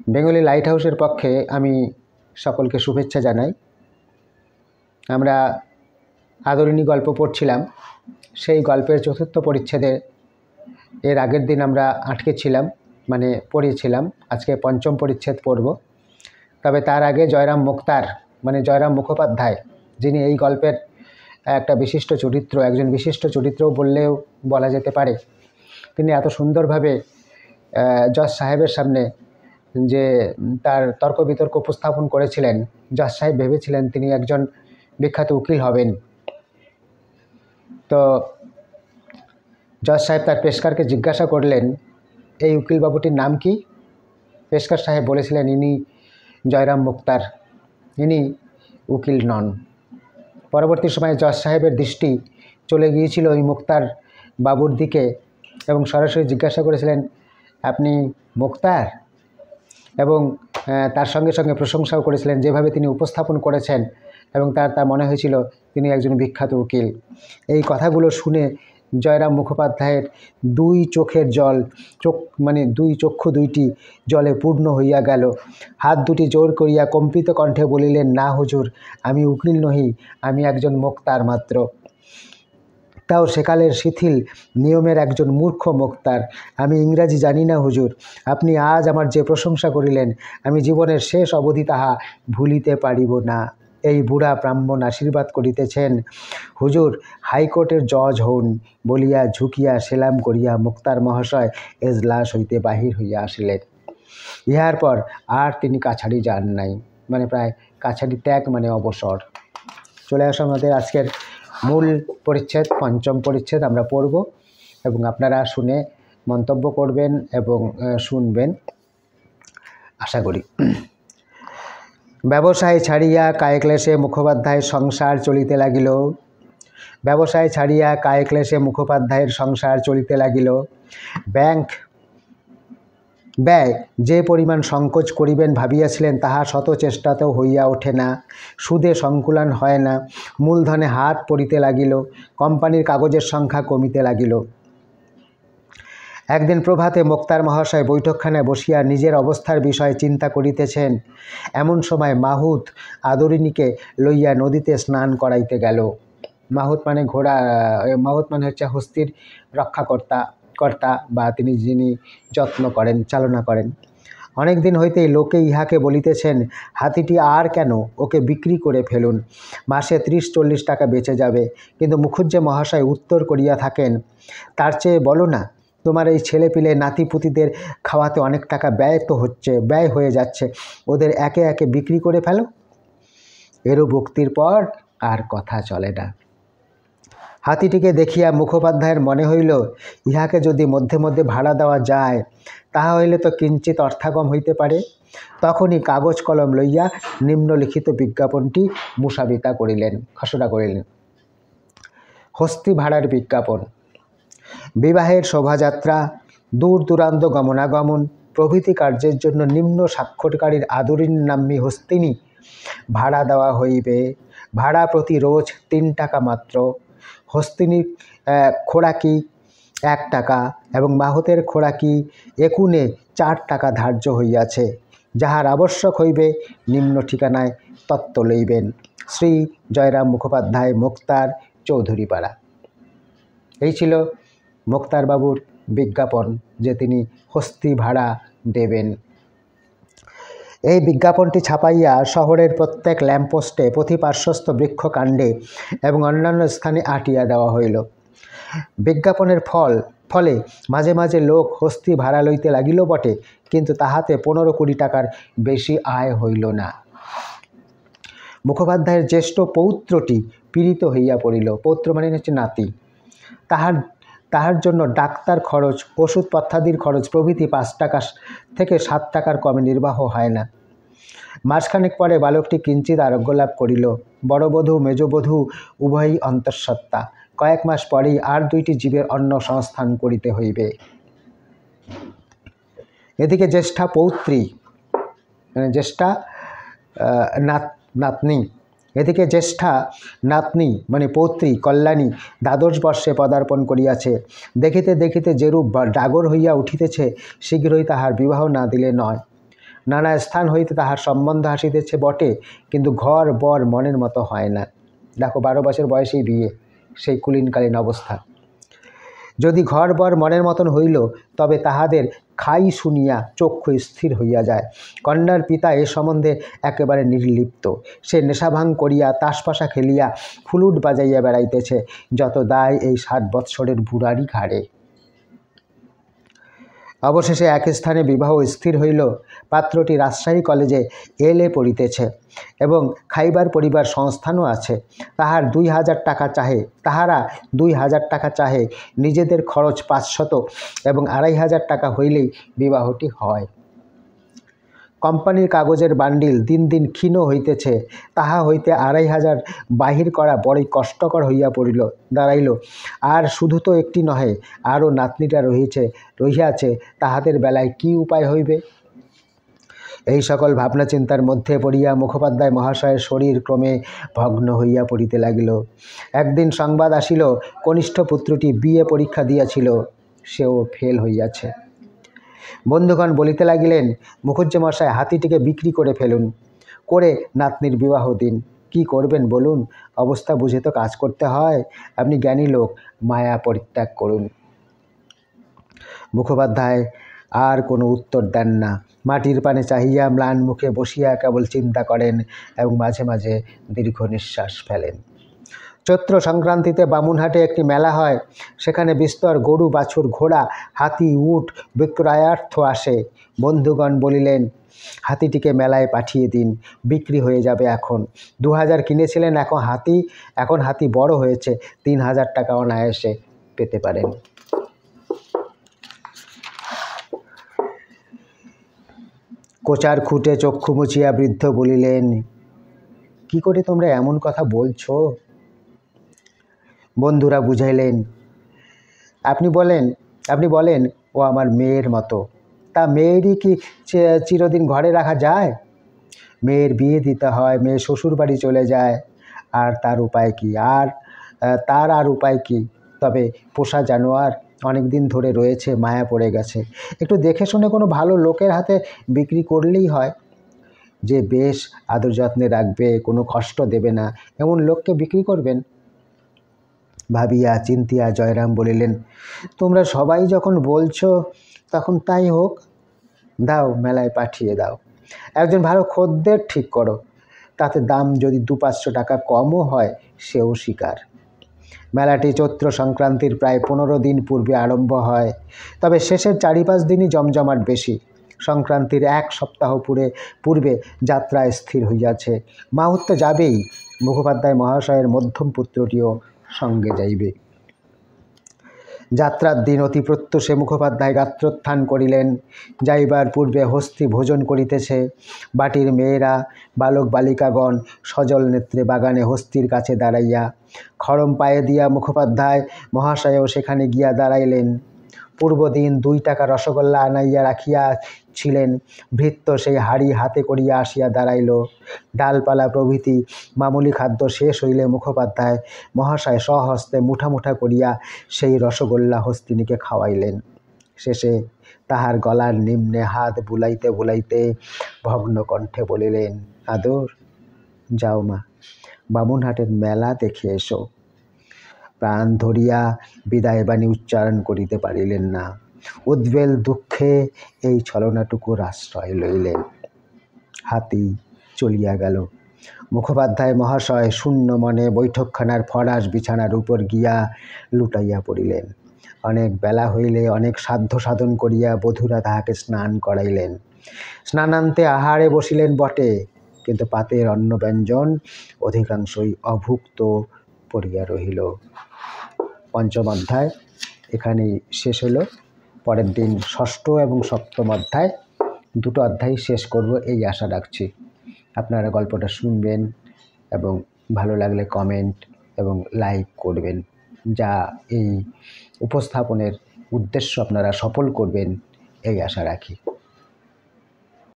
Bengali light হাউসের পক্ষে আমি সকলকে শুভেচ্ছা জানাই। আমরা আদরিণী গল্প পড়ছিলাম, সেই গল্পের চতুর্থ পরিচ্ছেদে এর আগের দিন আমরা আটকে ছিলাম, মানে পড়েছিলাম। আজকে পঞ্চম পরিচ্ছেদ পড়ব। তবে তার আগে জয়রাম মুক্তার মানে জয়রাম মুখোপাধ্যায়, যিনি এই গল্পের একটা বিশিষ্ট চরিত্র, একজন বিশিষ্ট চরিত্রও বললেও বলা যেতে পারে। তিনি এত সুন্দরভাবে জজ সাহেবের সামনে যে তার তর্ক বিতর্ক উপস্থাপন করেছিলেন, জজ সাহেব ভেবেছিলেন তিনি একজন বিখ্যাত উকিল হবেন। তো জজ সাহেব তার পেশকারকে জিজ্ঞাসা করলেন, এই উকিল বাবুটির নাম কি? পেশকার সাহেব বলেছিলেন, ইনি জয়রাম মুক্তার, ইনি উকিল নন। পরবর্তী সময়ে জজ সাহেবের দৃষ্টি চলে গিয়েছিল ওই মুক্তার বাবুর দিকে এবং সরাসরি জিজ্ঞাসা করেছিলেন, আপনি মুক্তার? এবং তার সঙ্গে সঙ্গে প্রশংসাও করেছিলেন যেভাবে তিনি উপস্থাপন করেছেন, এবং তার মনে হয়েছিল তিনি একজন বিখ্যাত উকিল। এই কথাগুলো শুনে জয়রাম মুখোপাধ্যায়ের দুই চোখের জল দুই চক্ষু দুইটি জলে পূর্ণ হইয়া গেল। হাত দুটি জোর করিয়া কম্পিত কণ্ঠে বলিলেন, না হুজুর, আমি উকিল নহি, আমি একজন মুক্তার মাত্র, তাও সেকালের শিথিল নিয়মের একজন মূর্খ মুক্তার। আমি ইংরাজি জানি না হুজুর, আপনি আজ আমার যে প্রশংসা করিলেন, আমি জীবনের শেষ অবধি তাহা ভুলিতে পারিব না। এই বুড়া ব্রাহ্মণ আশীর্বাদ করিতেছেন, হুজুর হাইকোর্টের জজ হন, বলিয়া ঝুঁকিয়া সেলাম করিয়া মুক্তার মহাশয় এজলাস হইতে বাহির হইয়া আসিলেন। ইহার পর আর তিনি কাছারি যান নাই, মানে প্রায় কাছারি ত্যাগ মানে অবসর। চলে আসো আমাদের আজকের মূল পরিচ্ছেদ, পঞ্চম পরিচ্ছেদ আমরা পড়ব এবং আপনারা শুনে মন্তব্য করবেন এবং শুনবেন আশা করি। ব্যবসায় ছাড়িয়া কায়ক্লেশে মুখোপাধ্যায় সংসার চলিতে লাগিল। ব্যবসায় ছাড়িয়া কায়ক্লেশে মুখোপাধ্যায়ের সংসার চলিতে লাগিল। ব্যয় যে পরিমাণ সংকোচ করিবেন ভাবিয়াছিলেন, তাহা শত চেষ্টাতেও হইয়া ওঠে না। সুদে সংকুলান হয় না। মূলধনে হাত পড়িতে লাগিল। কোম্পানির কাগজের সংখ্যা কমিতে লাগিল। একদিন প্রভাতে মুক্তার মহাশয় বৈঠকখানায় বসিয়া নিজের অবস্থার বিষয়ে চিন্তা করিতেছেন। এমন সময় মাহুত আদরিণীকে লইয়া নদীতে স্নান করাইতে গেল। মাহুত মানে ঘোড়া, মাহুত মানে হচ্ছে হস্তির রক্ষাকর্তা বা যিনি যত্ন করেন, চালনা করেন। অনেক দিন হইতেই লোকে ইহাকে বলিতেছেন, হাতিটি আর কেন, ওকে বিক্রি করে ফেলুন, মাসে 30-40 টাকা বেঁচে যাবে। কিন্তু মুখুজ্জে মহাশয় উত্তর করিয়া থাকেন, তার চেয়ে বলো না, তোমার এই ছেলেপিলে নাতিপুতিদের খাওয়াতে অনেক টাকা ব্যয় হয়ে যাচ্ছে, ওদের একে একে বিক্রি করে ফেলো। এরূপ উক্তির পর আর কথা চলে না। হাতিটিকে দেখিয়া মুখোপাধ্যায়ের মনে হইল, ইহাকে যদি মধ্যে মধ্যে ভাড়া দেওয়া যায়, তাহা হইলে তো কিঞ্চিত অর্থাগম হইতে পারে। তখনই কাগজ কলম লইয়া নিম্নলিখিত বিজ্ঞাপনটি খসড়া করিলেন। হস্তি ভাড়ার বিজ্ঞাপন। বিবাহের শোভাযাত্রা, দূর দূরান্ত গমনাগমন প্রভৃতি কার্যের জন্য নিম্ন স্বাক্ষরকারীর আদরিণীর নাম্নী হস্তিনী ভাড়া দেওয়া হইবে। ভাড়া প্রতি রোজ 3 টাকা মাত্র। হস্তিনীর খোরাকি 1 টাকা এবং মাহুতের খোরাকি একুনে 4 টাকা ধার্য হইয়াছে। যাহার আবশ্যক হইবে নিম্ন ঠিকানায় তত্ত্ব লইবেন। শ্রী জয়রাম মুখোপাধ্যায়, মুক্তার, চৌধুরীপাড়া। এই ছিল মুক্তার বাবুর বিজ্ঞাপন যে তিনি হস্তি ভাড়া দেবেন। এই বিজ্ঞাপনটি ছাপাইয়া শহরের প্রত্যেক ল্যাম্পপোস্টে, পথিপার্শ্বস্থ বৃক্ষকাণ্ডে এবং অন্যান্য স্থানে আঁটিয়া দেওয়া হইল। বিজ্ঞাপনের ফলে মাঝে মাঝে লোক হস্তি ভাড়া লইতে লাগিল বটে, কিন্তু তাহাতে 15-20 টাকার বেশি আয় হইল না। মুখোপাধ্যায়ের জ্যেষ্ঠ পৌত্রটি পীড়িত হইয়া পড়িল। পৌত্র মানে হচ্ছে নাতি। তাহার জন্য ডাক্তার খরচ, ওষুধপত্রাদির খরচ প্রভৃতি 5 টাকা থেকে 7 টাকার কমে নির্বাহ হয় না। মাসখানেক পরে বালকটি কিঞ্চিত আরোগ্য লাভ করিল। বড়বধূ মেজবধূ উভয়ই অন্তঃসত্ত্বা। কয়েক মাস পরেই আর 2টি জীবের অন্ন সংস্থান করিতে হইবে। এদিকে জ্যেষ্ঠা পৌত্রী মানে জ্যেষ্ঠা নাতনি এদিকে জ্যেষ্ঠা নাতনি মানে পৌত্রী কল্যাণী দ্বাদশ বর্ষে পদার্পণ করিয়াছে। দেখিতে দেখিতে যেরূপ ডাগর হইয়া উঠিতেছে, শীঘ্রই তাহার বিবাহ না দিলে নয়। নানা স্থান হইতে তাহার সম্বন্ধ আসিতেছে বটে, কিন্তু ঘর বর মনের মতো হয় না। দেখো 12 বছর বয়সেই বিয়ে, সেই কুলীনকালীন অবস্থা। যদি ঘর বর মনের মতন হইল, তবে তাহাদের খাই শুনিয়া চক্ষু স্থির হইয়া যায়। কন্যার পিতা এ সম্বন্ধে একেবারে নির্লিপ্ত। সে নেশাভাং করিয়া তাসপাশা খেলিয়া ফুলুট বাজাইয়া বেড়াইতেছে। যত দায় এই 60 বৎসরের বুড়ারই ঘাড়ে। অবশেষে এক স্থানে বিবাহ স্থির হইল। পাত্রটি রাজশাহী কলেজে এলএ পড়িতেছে এবং খাইবার পরিবার সংস্থানও আছে। তাহারা 2000 টাকা চাহে। নিজেদের খরচ 500 এবং 2500 টাকা হইলেই বিবাহটি হয়। কোম্পানির কাগজের বান্ডিল দিন দিন ক্ষীণ হইতেছে, তাহা হইতে 2500 বাহির করা বড়ই কষ্টকর হইয়া দাঁড়াইল। আর শুধু তো একটি নহে, আরও নাতনিটা রহিয়াছে, তাহাদের বেলায় কি উপায় হইবে? এই সকল ভাবনা চিন্তার মধ্যে পড়িয়া মুখোপাধ্যায় মহাশয়ের শরীর ক্রমে ভগ্ন হইয়া পড়িতে লাগিল। একদিন সংবাদ আসিল, কনিষ্ঠ পুত্রটি বিএ পরীক্ষা দিয়াছিল, সেও ফেল হইয়াছে। বন্ধুগণ বলিতে লাগিলেন, মুখুজ্যমশাই হাতিটিকে বিক্রি করে ফেলুন, করে নাতনির বিবাহ দিন। কি করবেন বলুন? অবস্থা বুঝে তো কাজ করতে হয়। আপনি জ্ঞানী লোক, মায়া পরিত্যাগ করুন। মুখোপাধ্যায় আর কোনো উত্তর দেন না। মাটির পানে চাহিয়া ম্লান মুখে বসিয়া কেবল চিন্তা করেন এবং মাঝে মাঝে দীর্ঘ নিঃশ্বাস ফেলেন। চৈত্র সংক্রান্তিতে বামুনহাটে একটি মেলা হয়। সেখানে বিস্তর গরু, বাছুর, ঘোড়া, হাতি, উট বিক্রয়ার্থ আসে। বন্ধুগণ বলিলেন, হাতিটিকে মেলায় পাঠিয়ে দিন, বিক্রি হয়ে যাবে। এখন 2000 কিনেছিলেন, এখন হাতি বড় হয়েছে, 3000 টাকা অনায়াসে পেতে পারেন। কোচার খুঁটে চক্ষু মুছিয়া বৃদ্ধ বলিলেন, কি করে তোমরা এমন কথা বলছো? বন্ধুরা বুঝাইলেন, আপনি বলেন ও আমার মেয়ের মতো। তা মেয়েরই কি চিরদিন ঘরে রাখা যায়? মেয়ের বিয়ে দিতে হয়, মেয়ে শ্বশুর বাড়ি চলে যায়, আর তার উপায় কি? তবে পোষা জানোয়ার অনেক দিন ধরে রয়েছে, মায়া পড়ে গেছে। একটু দেখে শুনে কোনো ভালো লোকের হাতে বিক্রি করলেই হয়, যে বেশ আদর যত্নে রাখবে, কোনো কষ্ট দেবে না, এমন লোককে বিক্রি করবেন। ভাবিয়া চিন্তিয়া জয়রাম বলিলেন, তোমরা সবাই যখন বলছো, তখন তাই হোক। দাও, মেলায় পাঠিয়ে দাও। একজন ভালো খদ্দের ঠিক করো, তাতে দাম যদি 200-500 টাকা কমও হয়, সেও স্বীকার। মেলাটি চৈত্র সংক্রান্তির প্রায় 15 দিন পূর্বে আরম্ভ হয়, তবে শেষের 4-5 দিনই জমজমাট বেশি। সংক্রান্তির 1 সপ্তাহ পূর্বে যাত্রা স্থির হইয়াছে। মাহুত তো যাবেই, মুখোপাধ্যায় মহাশয়ের মধ্যম পুত্রটিও সঙ্গে যাইবে। যাত্রার দিন অতি প্রত্যুষে মুখোপাধ্যায় গাত্রোত্থান করিলেন। যাইবার পূর্বে হস্তি ভোজন করিতেছে। বাটির মেয়েরা, বালক বালিকাগণ সজল নেত্রে বাগানে হস্তির কাছে দাঁড়াইয়া। খড়ম পায়ে দিয়া মুখোপাধ্যায় মহাশয়ও সেখানে গিয়া দাঁড়াইলেন। পূর্বদিন 2 টাকা রসগোল্লা আনাইয়া রাখিয়াছিলেন। ভৃত্য সেই হাড়ি হাতে করিয়া আসিয়া দাঁড়াইল। ডালপালা প্রভৃতি মামুলি খাদ্য শেষ হইলে মুখোপাধ্যায় মহাশয় স্বহস্তে মুঠা মুঠা করিয়া সেই রসগোল্লা হস্তিনীকে খাওয়াইলেন। শেষে তাহার গলার নিম্নে হাত বুলাইতে বুলাইতে ভগ্ন কণ্ঠে বলিলেন, আদর, যাও মা, বামুনহাটের মেলা দেখে এসো। প্রাণ ধরিয়া বিদায়বাণী উচ্চারণ করিতে পারিলেন না। উদ্বেল দুঃখে এই ছলনাটুকুর আশ্রয় লইলেন। হাতি চলিয়া গেল। মুখোপাধ্যায় মহাশয় শূন্য মনে বৈঠকখানার ফরাস বিছানার উপর গিয়া লুটাইয়া পড়িলেন। অনেক বেলা হইলে অনেক সাধ্য সাধন করিয়া বধূরা তাহাকে স্নান করাইলেন। স্নানান্তে আহারে বসিলেন বটে, কিন্তু পাতের অন্ন ব্যঞ্জন অধিকাংশই অভুক্ত পড়িয়া রহিল। 5ম অধ্যায় এখানেই শেষ হলো। পরের দিন 6ষ্ঠ এবং 7ম অধ্যায়, 2টো অধ্যায় শেষ করব এই আশা রাখছি। আপনারা গল্পটা শুনবেন এবং ভালো লাগলে কমেন্ট এবং লাইক করবেন, যা এই উপস্থাপনের উদ্দেশ্য আপনারা সফল করবেন এই আশা রাখি।